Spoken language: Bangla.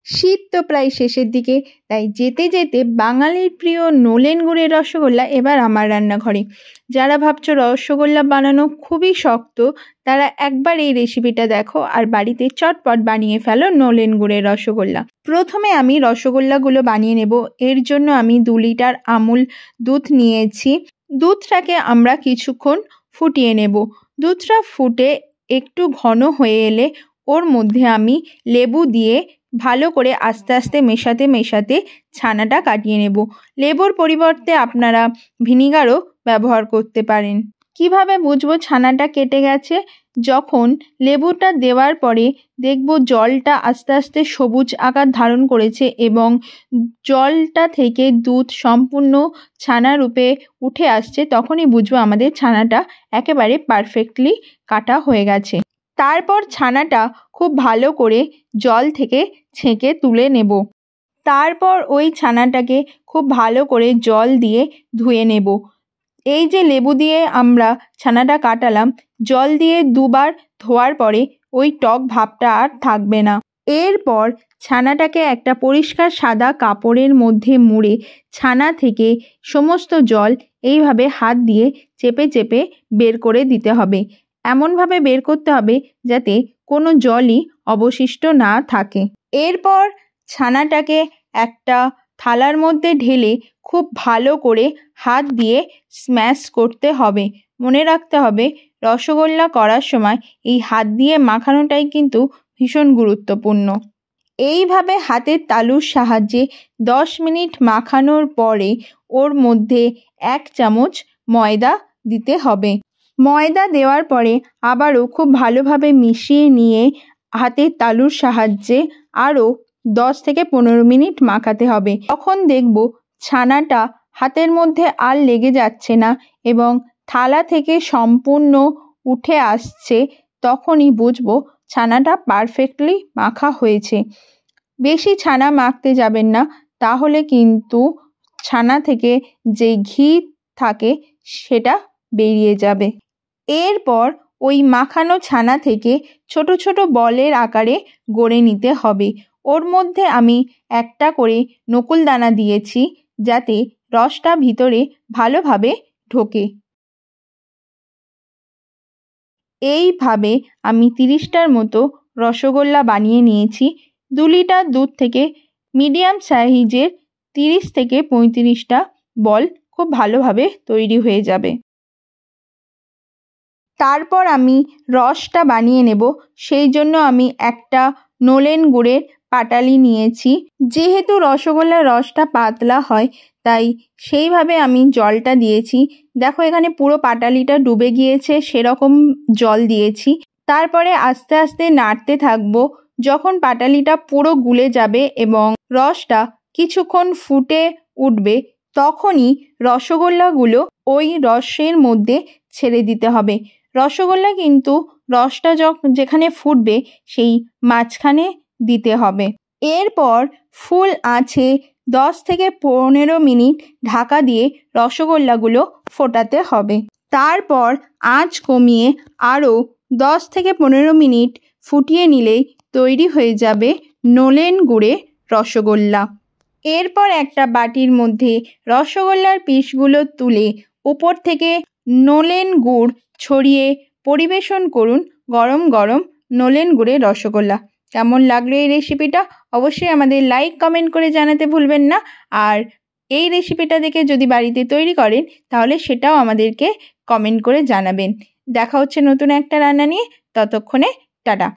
শীত তো প্রায় শেষের দিকে, তাই যেতে যেতে বাঙালির প্রিয় নলেন গুড়ের রসগোল্লা এবার আমার রান্নাঘরে। যারা ভাবছো রসগোল্লা বানানো খুবই শক্ত, তারা একবার এই রেসিপিটা দেখো আর বাড়িতে চটপট বানিয়ে ফেলো নলেন গুড়ের রসগোল্লা। প্রথমে আমি রসগোল্লাগুলো বানিয়ে নেব। এর জন্য আমি 2 লিটার আমুল দুধ নিয়েছি। দুধটাকে আমরা কিছুক্ষণ ফুটিয়ে নেব। দুধটা ফুটে একটু ঘন হয়ে এলে ওর মধ্যে আমি লেবু দিয়ে ভালো করে আস্তে আস্তে মেশাতে মেশাতে ছানাটা কাটিয়ে নেব। লেবুর পরিবর্তে আপনারা ভিনিগারও ব্যবহার করতে পারেন। কিভাবে বুঝবো ছানাটা কেটে গেছে? যখন লেবুটা দেওয়ার পরে দেখব জলটা আস্তে আস্তে সবুজ আকার ধারণ করেছে এবং জলটা থেকে দুধ সম্পূর্ণ ছানা রূপে উঠে আসছে, তখনই বুঝবো আমাদের ছানাটা একেবারে পারফেক্টলি কাটা হয়ে গেছে। তারপর ছানাটা খুব ভালো করে জল থেকে ছেঁকে তুলে নেব। তারপর ওই ছানাটাকে খুব ভালো করে জল দিয়ে ধুয়ে নেব। এই যে লেবু দিয়ে আমরা ছানাটা কাটালাম, জল দিয়ে 2 বার ধোয়ার পরে ওই টক ভাবটা আর থাকবে না। এরপর ছানাটাকে একটা পরিষ্কার সাদা কাপড়ের মধ্যে মুড়ে ছানা থেকে সমস্ত জল এইভাবে হাত দিয়ে চেপে চেপে বের করে দিতে হবে। এমনভাবে বের করতে হবে যাতে কোনো জলই অবশিষ্ট না থাকে। এরপর ছানাটাকে একটা থালার মধ্যে ঢেলে খুব ভালো করে হাত দিয়ে স্ম্যাশ করতে হবে। মনে রাখতে হবে রসগোল্লা করার সময় এই হাত দিয়ে মাখানোটাই কিন্তু ভীষণ গুরুত্বপূর্ণ। এইভাবে হাতের তালুর সাহায্যে 10 মিনিট মাখানোর পরে ওর মধ্যে 1 চামচ ময়দা দিতে হবে। ময়দা দেওয়ার পরে আবারও খুব ভালোভাবে মিশিয়ে নিয়ে হাতের তালুর সাহায্যে আরও 10 থেকে 15 মিনিট মাখাতে হবে। তখন দেখব ছানাটা হাতের মধ্যে আর লেগে যাচ্ছে না এবং থালা থেকে সম্পূর্ণ উঠে আসছে। তখনই বুঝবো ছানাটা পারফেক্টলি মাখা হয়েছে। বেশি ছানা মাখতে যাবেন না, তাহলে কিন্তু ছানা থেকে যে ঘি থাকে সেটা বেরিয়ে যাবে। এরপর ওই মাখানো ছানা থেকে ছোট ছোট বলের আকারে গড়ে নিতে হবে। ওর মধ্যে আমি একটা করে নকুলদানা দিয়েছি যাতে রসটা ভিতরে ভালোভাবে ঢোকে। এইভাবে আমি 30টার মতো রসগোল্লা বানিয়ে নিয়েছি। 2 লিটার দুধ থেকে মিডিয়াম সাইজের 30 থেকে 35টা বল খুব ভালোভাবে তৈরি হয়ে যাবে। তারপর আমি রসটা বানিয়ে নেব। সেই জন্য আমি একটা নলেন গুড়ের পাটালি নিয়েছি। যেহেতু রসগোল্লার রসটা পাতলা হয়, তাই সেইভাবে আমি জলটা দিয়েছি। দেখো এখানে পুরো পাটালিটা ডুবে গিয়েছে, সেরকম জল দিয়েছি। তারপরে আস্তে আস্তে নাড়তে থাকবো। যখন পাটালিটা পুরো গুলে যাবে এবং রসটা কিছুক্ষণ ফুটে উঠবে, তখনই রসগোল্লাগুলো ওই রসের মধ্যে ছেড়ে দিতে হবে। রসগোল্লা কিন্তু রসটা যেখানে ফুটবে সেই মাঝখানে দিতে হবে। এরপর ফুল আঁচে 10 থেকে 15 মিনিট ঢাকা দিয়ে রসগোল্লাগুলো ফোটাতে হবে। তারপর আঁচ কমিয়ে আরও 10 থেকে 15 মিনিট ফুটিয়ে নিলেই তৈরি হয়ে যাবে নলেন গুড়ের রসগোল্লা। এরপর একটা বাটির মধ্যে রসগোল্লার পিসগুলো তুলে উপর থেকে নলেন গুড় ছড়িয়ে পরিবেশন করুন গরম গরম নলেন গুড়ের রসগোল্লা। কেমন লাগলো এই রেসিপিটা অবশ্যই আমাদের লাইক কমেন্ট করে জানাতে ভুলবেন না। আর এই রেসিপিটা দেখে যদি বাড়িতে তৈরি করেন তাহলে সেটাও আমাদেরকে কমেন্ট করে জানাবেন। দেখা হচ্ছে নতুন একটা রান্না নিয়ে। ততক্ষণে টাটা।